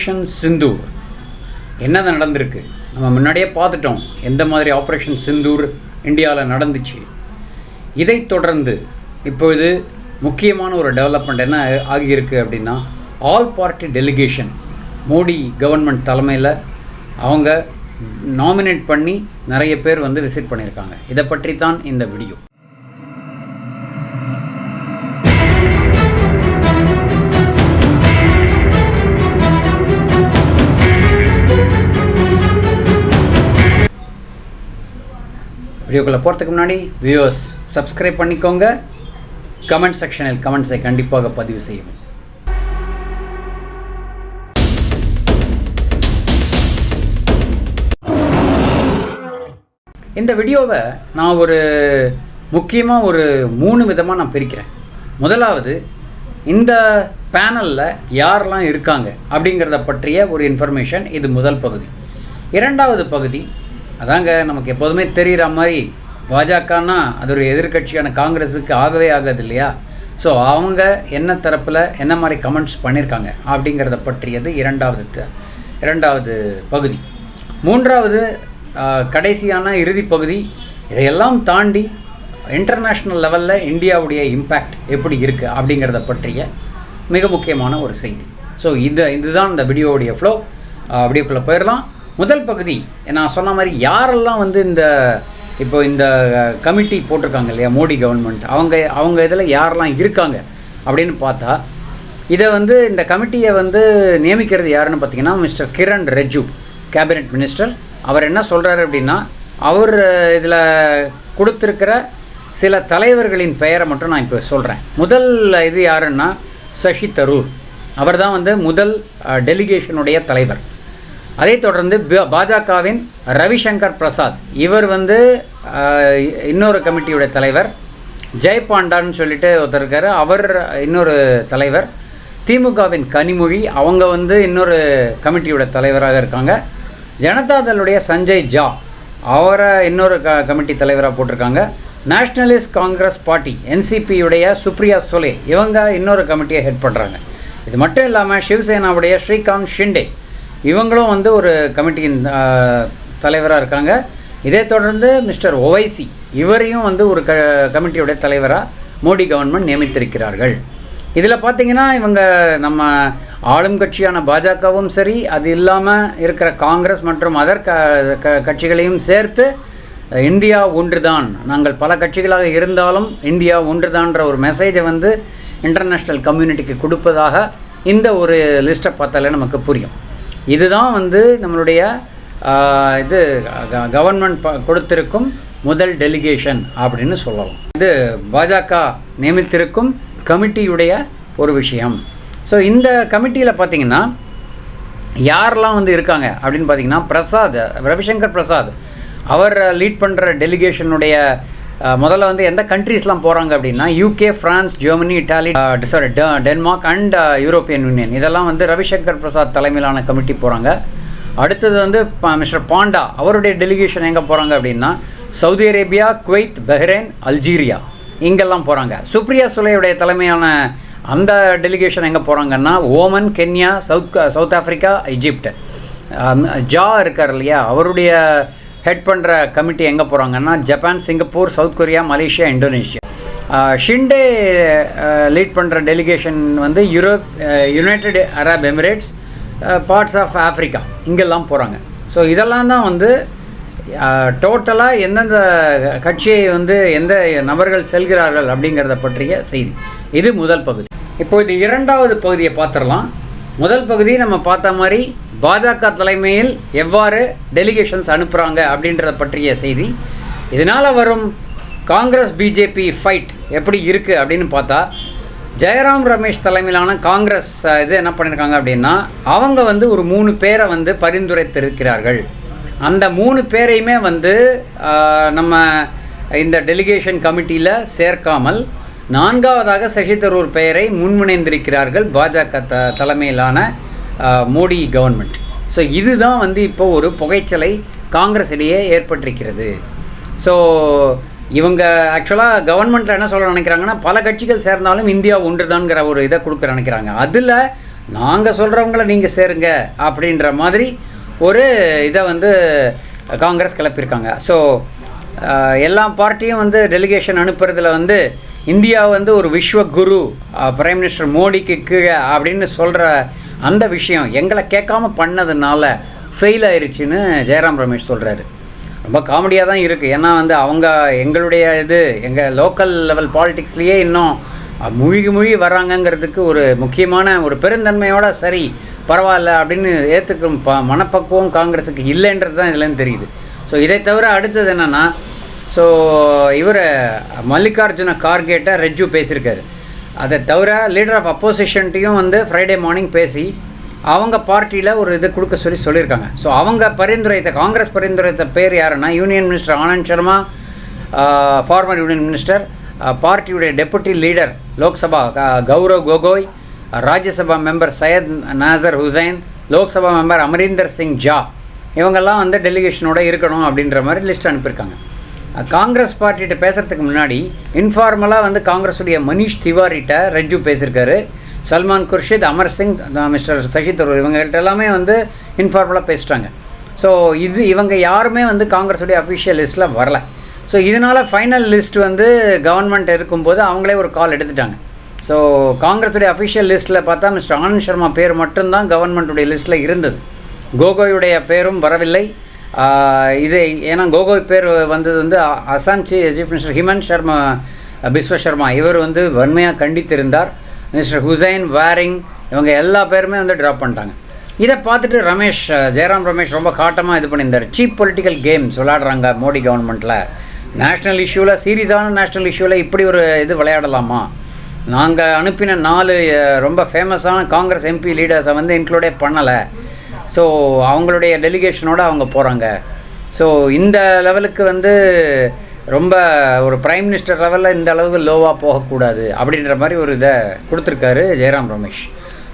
Operation Sindoor என்னது நடந்திருக்கு நம்ம முன்னாடியே பார்த்துட்டோம். எந்த மாதிரி ஆப்ரேஷன் சிந்தூர் இந்தியாவில் நடந்துச்சு. இதைத் தொடர்ந்து இப்போது முக்கியமான ஒரு டெவலப்மெண்ட் என்ன ஆகியிருக்கு அப்படின்னா, all party delegation Modi government தலைமையில் அவங்க நாமினேட் பண்ணி நிறைய பேர் வந்து விசிட் பண்ணியிருக்காங்க. இதை பற்றி தான் இந்த வீடியோ. வீடியோக்குள்ளே போகிறதுக்கு முன்னாடி வியூவர்ஸ் சப்ஸ்கிரைப் பண்ணிக்கோங்க. கமெண்ட் செக்ஷனில் கமெண்ட்ஸை கண்டிப்பாக பதிவு செய்யவும். இந்த வீடியோவை நான் முக்கியமாக ஒரு 3 விதமாக நான் பிரிக்கிறேன். முதலாவது, இந்த பேனலில் யாரெல்லாம் இருக்காங்க அப்படிங்கிறத பற்றிய ஒரு இன்ஃபர்மேஷன். இது முதல் பகுதி. இரண்டாவது பகுதி, அதாங்க நமக்கு எப்போதுமே தெரிகிற மாதிரி பாஜகன்னா அது ஒரு எதிர்கட்சியான காங்கிரஸுக்கு ஆகவே ஆகாது இல்லையா. ஸோ அவங்க என்ன தரப்பில் என்ன மாதிரி கமெண்ட்ஸ் பண்ணியிருக்காங்க அப்படிங்கிறத பற்றியது இரண்டாவது பகுதி. மூன்றாவது கடைசியான இறுதி பகுதி, இதையெல்லாம் தாண்டி இன்டர்நேஷ்னல் லெவலில் இந்தியாவுடைய இம்பேக்ட் எப்படி இருக்குது அப்படிங்கிறத பற்றிய மிக முக்கியமான ஒரு செய்தி. ஸோ இதுதான் இந்த வீடியோவுடைய ஃப்ளோ. வீடியோக்குள்ளே போயிடலாம். முதல் பகுதி, நான் சொன்ன மாதிரி யாரெல்லாம் வந்து இந்த கமிட்டி போட்டிருக்காங்க இல்லையா மோடி கவர்மெண்ட், அவங்க இதில் யாரெல்லாம் இருக்காங்க அப்படின்னு பார்த்தா, இதை வந்து இந்த கமிட்டியை வந்து நியமிக்கிறது யாருன்னு பார்த்தீங்கன்னா mister Kiren Rijiju, cabinet minister. அவர் என்ன சொல்கிறாரு அப்படின்னா, அவர் இதில் கொடுத்துருக்கிற சில தலைவர்களின் பெயரை மட்டும் நான் இப்போ சொல்கிறேன். முதல் இது யாருன்னா சசி தரூர். அவர் தான் வந்து முதல் டெலிகேஷனுடைய தலைவர். அதைத் தொடர்ந்து பாஜகவின் ரவிசங்கர் பிரசாத், இவர் வந்து இன்னொரு கமிட்டியுடைய தலைவர். ஜெயபாண்டான்னு சொல்லிட்டு ஒருத்தர் இருக்கார், அவர் இன்னொரு தலைவர். திமுகவின் கனிமொழி, அவங்க வந்து இன்னொரு கமிட்டியோட தலைவராக இருக்காங்க. ஜனதாதளுடைய சஞ்சய் ஜா, அவரை இன்னொரு கமிட்டி தலைவராக போட்டிருக்காங்க. நேஷ்னலிஸ்ட் காங்கிரஸ் பார்ட்டி என்சிபியுடைய சுப்ரியா சுலே, இவங்க இன்னொரு கமிட்டியை ஹெட் பண்ணுறாங்க. இது மட்டும் இல்லாமல் சிவசேனாவுடைய ஸ்ரீகாந்த் ஷிண்டே, இவங்களும் வந்து ஒரு கமிட்டியின் தலைவராக இருக்காங்க. இதே தொடர்ந்து மிஸ்டர் ஓவைசி, இவரையும் வந்து ஒரு கமிட்டியுடைய தலைவராக மோடி கவர்மெண்ட் நியமித்திருக்கிறார்கள். இதில் பார்த்திங்கன்னா இவங்க நம்ம ஆளும் கட்சியான பாஜகவும் சரி, அது இல்லாமல் இருக்கிற காங்கிரஸ் மற்றும் அதர் கட்சிகளையும் சேர்த்து இந்தியா ஒன்றுதான், நாங்கள் பல கட்சிகளாக இருந்தாலும் இந்தியா ஒன்றுதான்ற ஒரு மெசேஜை வந்து இன்டர்நேஷ்னல் கம்யூனிட்டிக்கு கொடுப்பதாக இந்த ஒரு லிஸ்ட்டை பார்த்தாலே நமக்கு புரியும். இதுதான் வந்து நம்மளுடைய கவர்மெண்ட் கொடுத்திருக்கும் முதல் டெலிகேஷன் அப்படின்னு சொல்லலாம். இது பாஜக நியமித்திருக்கும் கமிட்டியுடைய ஒரு விஷயம். ஸோ இந்த கமிட்டியில் பார்த்திங்கன்னா யாரெல்லாம் வந்து இருக்காங்க அப்படின்னு பார்த்திங்கன்னா, ரவிசங்கர் பிரசாத், அவர் லீட் பண்ணுற டெலிகேஷனுடைய முதல்ல வந்து எந்த கண்ட்ரீஸ்லாம் போகிறாங்க அப்படின்னா, UK, France, Germany, Italy, Denmark and European union, இதெல்லாம் வந்து ரவிசங்கர் பிரசாத் தலைமையிலான கமிட்டி போகிறாங்க. அடுத்தது வந்து மிஸ்டர் பாண்டா, அவருடைய டெலிகேஷன் எங்கே போகிறாங்க அப்படின்னா, Saudi Arabia, Kuwait, Bahrain, Algeria, இங்கெல்லாம் போகிறாங்க. சுப்ரியா சுலேயுடைய தலைமையான அந்த டெலிகேஷன் எங்கே போகிறாங்கன்னா, Oman, Kenya, South Africa, Egypt. Jha இருக்கார் இல்லையா, அவருடைய ஹெட் பண்ணுற கமிட்டி எங்கே போகிறாங்கன்னா, Japan, Singapore, South Korea, Malaysia, Indonesia. Shinde lead பண்ணுற டெலிகேஷன் வந்து United Arab Emirates, parts of Africa, இங்கெல்லாம் போகிறாங்க. ஸோ இதெல்லாம் தான் வந்து டோட்டலாக எந்தெந்த கட்சியை வந்து எந்த நபர்கள் செல்கிறார்கள் அப்படிங்கிறத பற்றிய செய்தி. இது முதல் பகுதி. இப்போ இது இரண்டாவது பகுதியை பார்த்துடலாம். முதல் பகுதி நம்ம பார்த்த மாதிரி பாஜக தலைமையில் எவ்வாறு டெலிகேஷன்ஸ் அனுப்புகிறாங்க அப்படின்றத பற்றிய செய்தி. இதனால் வரும் காங்கிரஸ் பிஜேபி ஃபைட் எப்படி இருக்குது அப்படின்னு பார்த்தா, ஜெயராம் ரமேஷ் தலைமையிலான காங்கிரஸ் இது என்ன பண்ணியிருக்காங்க அப்படின்னா, அவங்க வந்து ஒரு 3 பேரை வந்து பரிந்துரைத்திருக்கிறார்கள். அந்த 3 பேரையுமே வந்து நம்ம இந்த டெலிகேஷன் கமிட்டியில் சேர்க்காமல் 4வதாக சசி தரூர் பெயரை முன்முனைந்திருக்கிறார்கள் பாஜக தலைமையிலான மோடி கவர்மெண்ட். ஸோ இதுதான் வந்து இப்போ ஒரு புகைச்சலை காங்கிரஸ் இடையே ஏற்பட்டிருக்கிறது. ஸோ இவங்க ஆக்சுவலாக கவர்மெண்ட்டில் என்ன சொல்ல நினைக்கிறாங்கன்னா, பல கட்சிகள் சேர்ந்தாலும் இந்தியா ஒன்று தான்ங்கிற ஒரு இதை கொடுக்க நினைக்கிறாங்க. அதில் நாங்கள் சொல்கிறவங்கள நீங்கள் சேருங்க அப்படின்ற மாதிரி ஒரு இதை வந்து காங்கிரஸ் கிளப்பியிருக்காங்க. ஸோ எல்லா பார்ட்டியும் வந்து டெலிகேஷன் அனுப்புறதுல வந்து இந்தியா வந்து ஒரு விஸ்வகுரு பிரைம் மினிஸ்டர் மோடிக்கு கீழே அப்படின்னு சொல்கிற அந்த விஷயம் எங்களை கேட்காம பண்ணதுனால ஃபெயில் ஆயிடுச்சுன்னு ஜெயராம் ரமேஷ் சொல்கிறாரு. ரொம்ப காமெடியாக தான் இருக்குது. ஏன்னா வந்து அவங்க எங்களுடைய எங்கள் லோக்கல் லெவல் பாலிட்டிக்ஸ்லேயே இன்னும் மூழ்கி வராங்கங்கிறதுக்கு ஒரு முக்கியமான ஒரு பெருந்தன்மையோட சரி பரவாயில்ல அப்படின்னு ஏற்றுக்கும் மனப்பக்குவம் காங்கிரஸுக்கு இல்லைன்றது தான் இதுலேருந்து தெரியுது. ஸோ இதை தவிர அடுத்தது என்னென்னா, ஸோ இவர் மல்லிகார்ஜுன கார்கேட்டை ரெஜ்ஜு பேசியிருக்காரு. அதை தவிர லீடர் ஆஃப் அப்போசிஷன்ட்டையும் வந்து ஃப்ரைடே மார்னிங் பேசி அவங்க பார்ட்டியில் ஒரு இது கொடுக்க சொல்லியிருக்காங்க. ஸோ அவங்க காங்கிரஸ் பரிந்துரைத்த பேர் யாருன்னா, union minister Anand Sharma, former union minister, பார்ட்டியுடைய deputy leader Lok Sabha Gaurav Gogoi, Rajya Sabha member Syed Nasir Hussain, Lok Sabha member Amarinder Singh Jha, இவங்கெல்லாம் வந்து டெலிகேஷனோட இருக்கணும் அப்படின்ற மாதிரி லிஸ்ட் அனுப்பியிருக்காங்க. காங்கிரஸ் பார்ட்டிகிட்ட பேசுகிறதுக்கு முன்னாடி இன்ஃபார்மலாக வந்து காங்கிரஸுடைய மனிஷ் திவாரிகிட்ட ரெஜ்ஜு பேசியிருக்காரு. சல்மான் குர்ஷித், அமர் சிங், மிஸ்டர் சசி தரூர் இவங்கள்ட்ட எல்லாமே வந்து இன்ஃபார்மலாக பேசிட்டாங்க. ஸோ இவங்க யாருமே வந்து காங்கிரஸுடைய அஃபிஷியல் லிஸ்ட்டில் வரல. ஸோ இதனால் ஃபைனல் லிஸ்ட் வந்து கவர்மெண்ட் இருக்கும்போது அவங்களே ஒரு கால் எடுத்துட்டாங்க. ஸோ காங்கிரஸுடைய அஃபிஷியல் லிஸ்ட்டில் பார்த்தா மிஸ்டர் ஆனந்த் சர்மா பேர் மட்டும்தான் கவர்மெண்ட்டுடைய லிஸ்ட்டில் இருந்தது. கோகோயுடைய பேரும் வரவில்லை. ஏன்னா கோகோய் பேர் வந்தது வந்து அசாம் சீஃப் மினிஸ்டர் ஹிமந்த் சர்மா பிஸ்வ சர்மா இவர் வந்து வன்மையாக கண்டித்திருந்தார். மிஸ்டர் ஹுசைன், வாரிங் இவங்க எல்லா பேருமே வந்து ட்ராப் பண்ணிட்டாங்க. இதை பார்த்துட்டு ஜெயராம் ரமேஷ் ரொம்ப காட்டமாக இது பண்ணியிருந்தார். சீப் பொலிட்டிக்கல் கேம்ஸ் விளையாடுறாங்க மோடி கவர்மெண்ட்டில். நேஷ்னல் இஷ்யூவில், சீரியஸான நேஷ்னல் இஷ்யூவில் இப்படி ஒரு இது விளையாடலாமா? நாங்கள் அனுப்பின 4 ரொம்ப ஃபேமஸான காங்கிரஸ் எம்பி லீடர்ஸை வந்து இன்க்ளூடே பண்ணலை. ஸோ அவங்களுடைய டெலிகேஷனோடு அவங்க போகிறாங்க. ஸோ இந்த லெவலுக்கு வந்து ரொம்ப ஒரு பிரைம் மினிஸ்டர் லெவலில் இந்த அளவுக்கு லோவாக போகக்கூடாது அப்படின்ற மாதிரி ஒரு இதை கொடுத்துருக்காரு ஜெயராம் ரமேஷ்.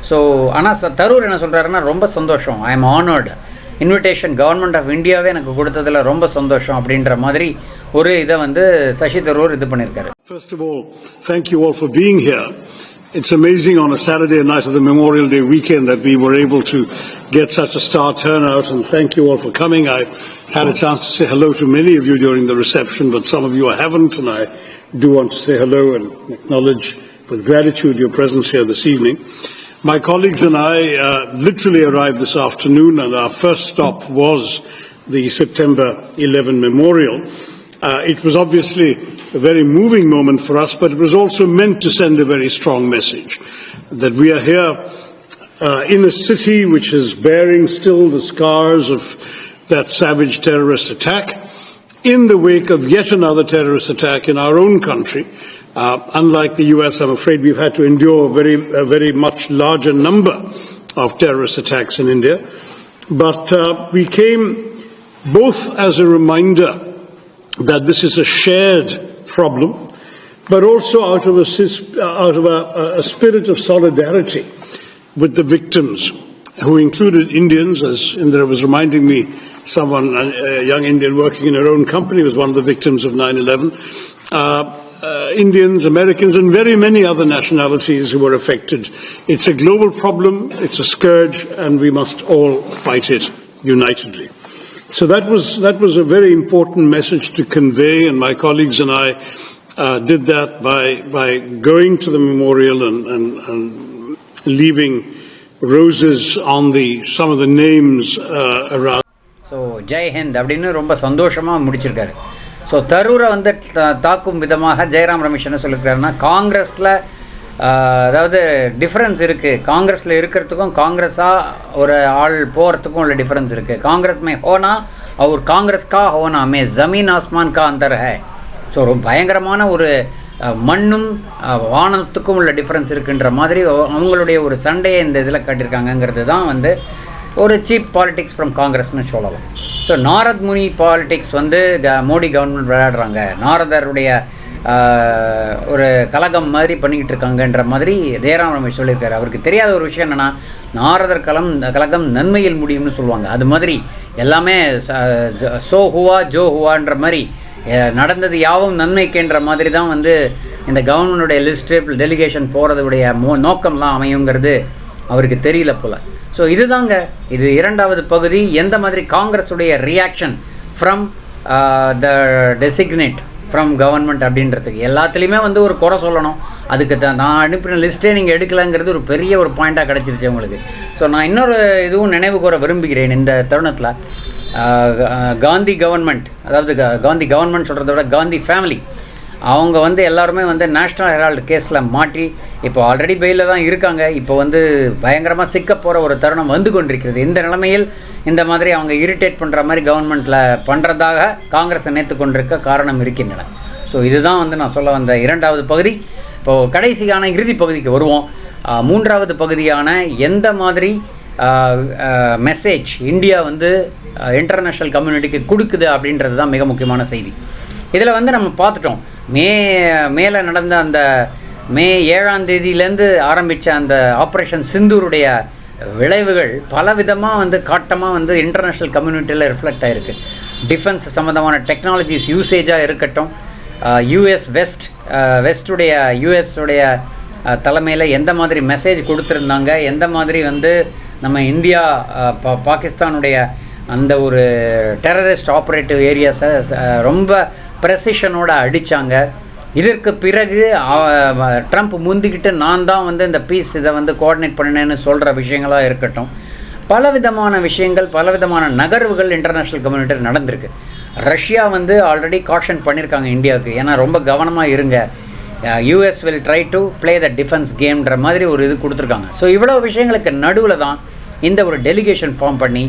ஸோ ஆனால் தரூர் என்ன சொல்கிறாருன்னா, ரொம்ப சந்தோஷம், I am honoured, invitation government of இந்தியாவே எனக்கு கொடுத்ததில் ரொம்ப சந்தோஷம் அப்படின்ற மாதிரி ஒரு இதை வந்து சசி தரூர் இது பண்ணியிருக்காரு. First of all, thank you all for being here. It's amazing on a Saturday night of the Memorial Day weekend that we were able to get such a star turnout, and thank you all for coming. I had a chance to say hello to many of you during the reception, but some of you I haven't, and I do want to say hello and acknowledge with gratitude your presence here this evening. My colleagues and I literally arrived this afternoon, and our first stop was the September 11 memorial. It was obviously a very moving moment for us, but it was also meant to send a very strong message that we are here in a city which is bearing still the scars of that savage terrorist attack, in the wake of yet another terrorist attack in our own country. Unlike the US, I'm afraid we've had to endure a very much larger number of terrorist attacks in India. But we came both as a reminder that this is a shared problem, but also out of a spirit of solidarity with the victims, who included Indians, as Indira was reminding me. Someone, a young Indian working in her own company, was one of the victims of 9/11. Indians, Americans, and very many other nationalities who were affected. It's a global problem, it's a scourge, and we must all fight it unitedly. So that was a very important message to convey, and my colleagues and I did that by going to the memorial and leaving roses on some of the names around. So Jai Hind அப்படின்னு ரொம்ப சந்தோஷமாக முடிச்சிருக்காரு. So தரூரை வந்து தாக்கும் விதமாக ஜெயராம் ரமேஷ் என்ன சொல்லியிருக்காருன்னா, காங்கிரஸில் அதாவது டிஃப்ரென்ஸ் இருக்குது, காங்கிரஸில் இருக்கிறதுக்கும் காங்கிரஸாக ஒரு ஆள் போகிறதுக்கும் உள்ள டிஃப்ரென்ஸ் இருக்குது. காங்கிரஸ் மே ஹோனா और कांग्रेस का होना में ज़मीन आसमान का अंतर है. ஸோ ரொம்ப பயங்கரமான ஒரு மண்ணும் வானத்துக்கும் உள்ள டிஃப்ரென்ஸ் இருக்குன்ற மாதிரி அவங்களுடைய ஒரு சண்டையை இந்த இதில் காட்டியிருக்காங்கங்கிறது தான் வந்து ஒரு சீப் பாலிட்டிக்ஸ் ஃப்ரம் காங்கிரஸ்னு சொல்லலாம். ஸோ நாரத் முனி பாலிட்டிக்ஸ் வந்து மோடி கவர்மெண்ட் விளையாடுறாங்க, நாரதருடைய ஒரு கலகம் மாதிரி பண்ணிக்கிட்டு இருக்காங்கன்ற மாதிரி ஜெயராம் ரமேஷ் சொல்லியிருக்காரு. அவருக்கு தெரியாத ஒரு விஷயம் என்னென்னா, நாரதர் கலகம் நன்மையில் முடியும்னு சொல்லுவாங்க. அது மாதிரி எல்லாமே சோ ஹுவா ஜோ ஹுவான்ற மாதிரி நடந்தது யாவும் நன்மைக்குன்ற மாதிரி தான் வந்து இந்த கவர்மெண்டுடைய லிஸ்ட்டு டெலிகேஷன் போகிறதுடைய நோக்கம்லாம் அமையுங்கிறது அவருக்கு தெரியல போல். ஸோ இதுதாங்க இது இரண்டாவது பகுதி. எந்த மாதிரி காங்கிரஸுடைய reaction from the designate from government அப்படின்றதுக்கு எல்லாத்துலேயுமே வந்து ஒரு குறை சொல்லணும். அதுக்கு நான் அனுப்பின லிஸ்ட்டே நீங்கள் எடுக்கலைங்கிறது ஒரு பெரிய ஒரு பாயிண்ட்டாக கிடச்சிருச்சு உங்களுக்கு. ஸோ நான் இன்னொரு இதுவும் நினைவு கூற விரும்புகிறேன் இந்த தருணத்தில். காந்தி கவர்மெண்ட், அதாவது காந்தி கவர்மெண்ட் சொல்கிறத விட காந்தி ஃபேமிலி, அவங்க வந்து எல்லாருமே வந்து நேஷ்னல் ஹெரால்டு கேஸில் மாட்டி இப்போ ஆல்ரெடி பெயிலில் தான் இருக்காங்க. இப்போ வந்து பயங்கரமாக சிக்க போகிற ஒரு தருணம் வந்து கொண்டிருக்கிறது. இந்த நிலைமையில் இந்த மாதிரி அவங்க இரிட்டேட் பண்ணுற மாதிரி கவர்மெண்ட்டில் பண்ணுறதாக காங்கிரஸ் நினைத்து கொண்டிருக்க காரணம் இருக்கின்றன. ஸோ இதுதான் வந்து நான் சொல்ல வந்த இரண்டாவது பகுதி. இப்போது கடைசியான இறுதி பகுதிக்கு வருவோம். மூன்றாவது பகுதியான எந்த மாதிரி மெசேஜ் இந்தியா வந்து இன்டர்நேஷ்னல் கம்யூனிட்டிக்கு கொடுக்குது அப்படின்றது தான் மிக முக்கியமான செய்தி. இதில் வந்து நம்ம பார்த்துட்டோம், மேலே நடந்த அந்த மே 7ஆம் தேதியிலேருந்து ஆரம்பித்த அந்த ஆப்ரேஷன் சிந்தூருடைய விளைவுகள் பலவிதமாக வந்து காட்டமாக வந்து இன்டர்நேஷ்னல் கம்யூனிட்டியில் ரிஃப்ளெக்ட் ஆகிருக்கு. டிஃபென்ஸ் சம்மந்தமான டெக்னாலஜிஸ் யூசேஜாக இருக்கட்டும், யூஎஸுடைய தலைமையில் எந்த மாதிரி மெசேஜ் கொடுத்துருந்தாங்க, எந்த மாதிரி வந்து நம்ம இந்தியா பாகிஸ்தானுடைய அந்த ஒரு டெரரிஸ்ட் ஆப்ரேட்டிவ் ஏரியாஸை ரொம்ப ப்ரெசிஷனோடு அடித்தாங்க. இதற்கு பிறகு ட்ரம்ப் முந்திக்கிட்டு நான் தான் வந்து இந்த பீஸ் இதை வந்து கோஆர்டினேட் பண்ணினேன்னு சொல்கிற விஷயங்களாக இருக்கட்டும், பலவிதமான விஷயங்கள் பலவிதமான நகர்வுகள் இன்டர்நேஷ்னல் கம்யூனிட்டி நடந்திருக்கு. ரஷ்யா வந்து ஆல்ரெடி காஷன் பண்ணியிருக்காங்க இந்தியாவுக்கு, ஏன்னா ரொம்ப கவனமாக இருங்க, US will try to play the defence கேம்ன்ற மாதிரி ஒரு இது கொடுத்துருக்காங்க. ஸோ இவ்வளோ விஷயங்களுக்கு நடுவில் தான் இந்த ஒரு டெலிகேஷன் ஃபார்ம் பண்ணி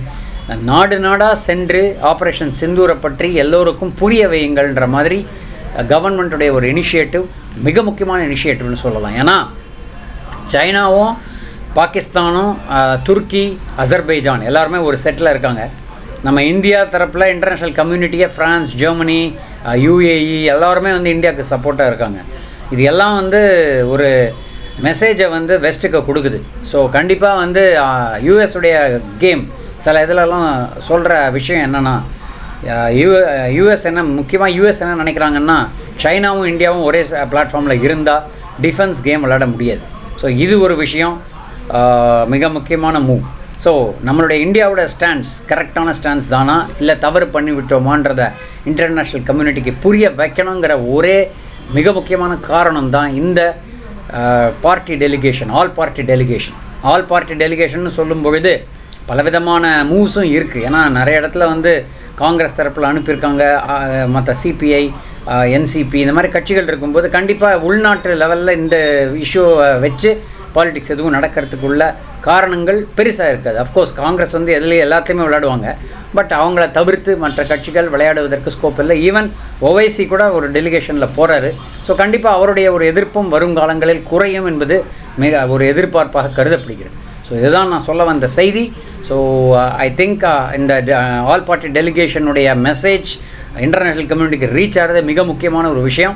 நாடு நாடாக சென்று ஆப்ரேஷன் சிந்தூரை பற்றி எல்லோருக்கும் புரிய வையுங்கள்ன்ற மாதிரி கவர்மெண்ட்டுடைய ஒரு இனிஷியேட்டிவ், மிக முக்கியமான இனிஷியேட்டிவ்னு சொல்லலாம். ஏன்னா சைனாவும் பாகிஸ்தானும் துருக்கி அசர்பைஜான் எல்லாருமே ஒரு செட்டில் இருக்காங்க. நம்ம இந்தியா தரப்பில் இன்டர்நேஷ்னல் கம்யூனிட்டியை ஃப்ரான்ஸ், ஜெர்மனி, யுஏஇ எல்லாருமே வந்து இந்தியாவுக்கு சப்போர்ட்டாக இருக்காங்க. இது எல்லாம் வந்து ஒரு மெசேஜை வந்து வெஸ்ட்டுக்கு கொடுக்குது. ஸோ கண்டிப்பாக வந்து யூஎஸுடைய கேம் சில இதிலெல்லாம் சொல்கிற விஷயம் என்னென்னா, யூஎஸ் என்ன முக்கியமாக யூஎஸ் என்ன நினைக்கிறாங்கன்னா, சைனாவும் இந்தியாவும் ஒரே பிளாட்ஃபார்மில் இருந்தால் டிஃபென்ஸ் கேம் விளையாட முடியாது. ஸோ இது ஒரு விஷயம், மிக முக்கியமான மூவ். ஸோ நம்மளுடைய இந்தியாவோட ஸ்டாண்ட்ஸ் கரெக்டான ஸ்டாண்ட்ஸ் தானா இல்லை தவறு பண்ணிவிட்டோமான்றத இன்டர்நேஷ்னல் கம்யூனிட்டிக்கு புரிய வைக்கணுங்கிற ஒரே மிக முக்கியமான காரணம் தான் இந்த party delegation, all party delegation சொல்லும் பொழுது பலவிதமான மூவ்ஸும் இருக்குது. ஏன்னா நிறைய இடத்துல வந்து காங்கிரஸ் தரப்பில் அனுப்பியிருக்காங்க, மற்ற சிபிஐ, என்சிபி இந்த மாதிரி கட்சிகள் இருக்கும்போது கண்டிப்பாக உள்நாட்டு லெவலில் இந்த இஷ்யூவை வச்சு பாலிடிக்ஸ் எதுவும் நடக்கிறதுக்குள்ள காரணங்கள் பெருசாக இருக்காது. அஃப்கோர்ஸ் காங்கிரஸ் வந்து எல்லாத்தையுமே விளையாடுவாங்க, பட் அவங்கள தவிர்த்து மற்ற கட்சிகள் விளையாடுவதற்கு ஸ்கோப் இல்லை. ஈவன் ஓவைசி கூட ஒரு டெலிகேஷனில் போகிறாரு. ஸோ கண்டிப்பாக அவருடைய ஒரு எதிர்ப்பும் வருங்காலங்களில் குறையும் என்பது மிக ஒரு எதிர்பார்ப்பாக கருதப்படுகிறது. ஸோ இதுதான் நான் சொல்ல வந்த செய்தி. ஸோ ஐ திங்க் இந்த ஆல் பார்ட்டி டெலிகேஷனுடைய மெசேஜ் இன்டர்நேஷ்னல் கம்யூனிட்டிக்கு ரீச் ஆகிறது மிக முக்கியமான ஒரு விஷயம்.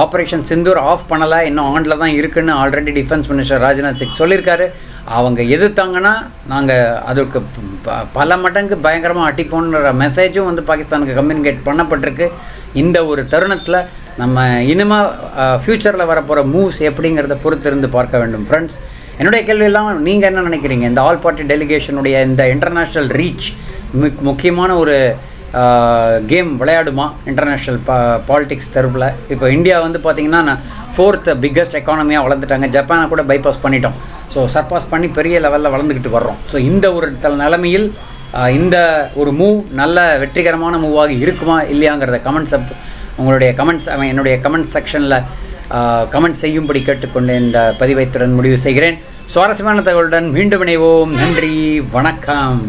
ஆப்ரேஷன் சிந்தூர் ஆஃப் பண்ணலை, இன்னும் ஆனில் தான் இருக்குதுன்னு already defence minister Rajnath Singh சொல்லியிருக்காரு. அவங்க எதிர்த்தாங்கன்னா நாங்கள் அதுக்கு பல மடங்கு பயங்கரமாக அட்டிப்போன்ற மெசேஜும் வந்து பாகிஸ்தானுக்கு கம்யூனிகேட் பண்ணப்பட்டிருக்கு. இந்த ஒரு தருணத்தில் நம்ம இனிமேல் ஃப்யூச்சரில் வரப்போகிற மூவ்ஸ் எப்படிங்கிறத பொறுத்திருந்து பார்க்க வேண்டும். ஃப்ரெண்ட்ஸ், என்னுடைய கேள்வியெல்லாம் நீங்கள் என்ன நினைக்கிறீங்க? இந்த ஆல் பார்ட்டி டெலிகேஷனுடைய இந்த இன்டர்நேஷ்னல் ரீச் முக்கியமான ஒரு கேம் விளையாடுமா இன்டர்நேஷ்னல் பாலிடிக்ஸ் தரப்பில்? இப்போ இந்தியா வந்து பார்த்திங்கன்னா 4th பிக்கஸ்ட் எக்கானமியாக வளர்ந்துட்டாங்க. ஜப்பானை கூட பைபாஸ் பண்ணிட்டோம். ஸோ சர்பாஸ் பண்ணி பெரிய லெவலில் வளர்ந்துக்கிட்டு வர்றோம். ஸோ இந்த ஒரு நிலைமையில் இந்த ஒரு மூவ் நல்ல வெற்றிகரமான மூவாக இருக்குமா இல்லையாங்கிறத உங்களுடைய கமெண்ட்ஸ் என்னுடைய கமெண்ட் செக்ஷனில் கமெண்ட் செய்யும்படி கேட்டுக்கொண்டு இந்த பதிவைத்துடன் முடிவு செய்கிறேன். சுவாரஸ்யமான தகவலுடன் மீண்டும் இணைவோம். நன்றி, வணக்கம்.